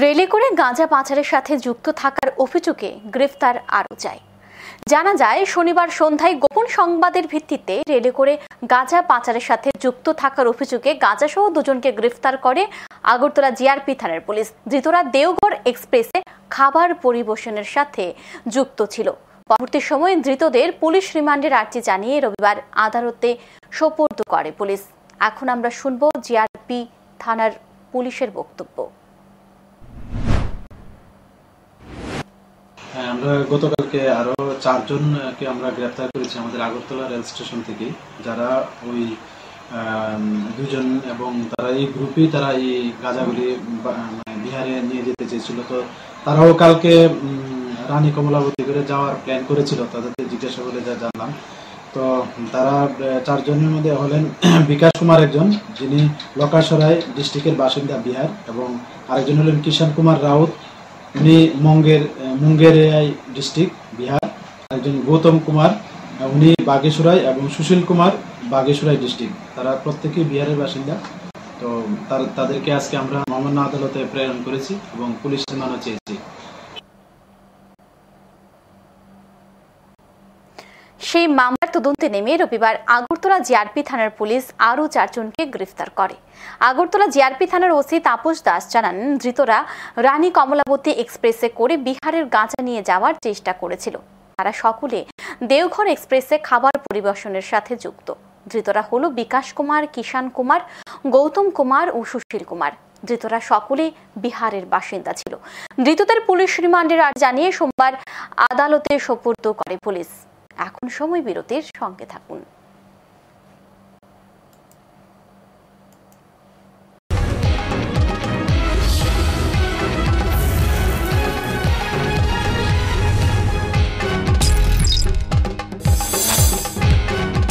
রেলে করে গাঁজা পাচারের সাথে যুক্ত থাকার অভিযোগে গ্রেফতার আরও যায়। জানা যায়, শনিবার সন্ধ্যায় গোপন সংবাদের ভিত্তিতে রেলে করে গাঁজা পাচারের সাথে যুক্ত থাকার অভিযোগে গাঁজাসহ দুজনকে গ্রেফতার করে আগরতলা জিআরপি থানার পুলিশ। ধৃতরা দেওঘর এক্সপ্রেসে খাবার পরিবেশনের সাথে যুক্ত ছিল। পরবর্তী সময়ে ধৃতদের পুলিশ রিমান্ডের আর্জি জানিয়ে রবিবার আদালতে সোপর্দ করে পুলিশ। এখন আমরা শুনবো জিআরপি থানার পুলিশের বক্তব্য। আমরা গতকালকে আরো 4 জনকে আমরা গ্রেফতার করেছি আমাদের আগরতলা রেল স্টেশন থেকে, যারা ওই 2 জন এবং তারা এই গ্রুপেই তারা এই গাঁজাগুলি বিহারে নিয়ে যেতে চেয়েছিল। তো তারাও কালকে রানী কমলাবতী করে যাওয়ার প্ল্যান করেছিল, তাদের জিজ্ঞাসা করে যা জানলাম। তো তারা 4 জনের মধ্যে হলেন বিকাশ কুমার একজন, যিনি লকাসরাই ডিস্ট্রিক্টের বাসিন্দা বিহার, এবং আরেকজন হলেন কিষান কুমার রাউত, উনি মুঙ্গের ডিস্ট্রিক্ট বিহার। একজন গৌতম কুমার, উনি বাগেশ্বরাই, এবং সুশীল কুমার বাগেশ্বরাই ডিস্ট্রিক্ট। তারা প্রত্যেকেই বিহারের বাসিন্দা। তো তাদেরকে আজকে আমরা মহামান্য আদালতে প্রেরণ করেছি এবং পুলিশ রিমান্ডও চেয়েছি। সেই মামলার তদন্তে নেমে রবিবার আগরতলা জিআরপি থানার পুলিশ আরও 4 জনকে গ্রেফতার করে। আগরতলা জিআরপি থানার ওসি তাপস দাস জানান, ধৃতরা রানী কমলাবতী এক্সপ্রেসে করে বিহারের গাঁজা নিয়ে যাওয়ার চেষ্টা করেছিল। তারা সকলে দেওঘর এক্সপ্রেসে খাবার পরিবেশনের সাথে যুক্ত। ধৃতরা হলো বিকাশ কুমার, কিষান কুমার, গৌতম কুমার ও সুশীল কুমার। ধৃতরা সকলে বিহারের বাসিন্দা ছিল। ধৃতদের পুলিশ রিমান্ডের আর্জি জানিয়ে সোমবার আদালতে সোপর্দ করে পুলিশ। এখন সময় বিরতির সঙ্গে থাকুন।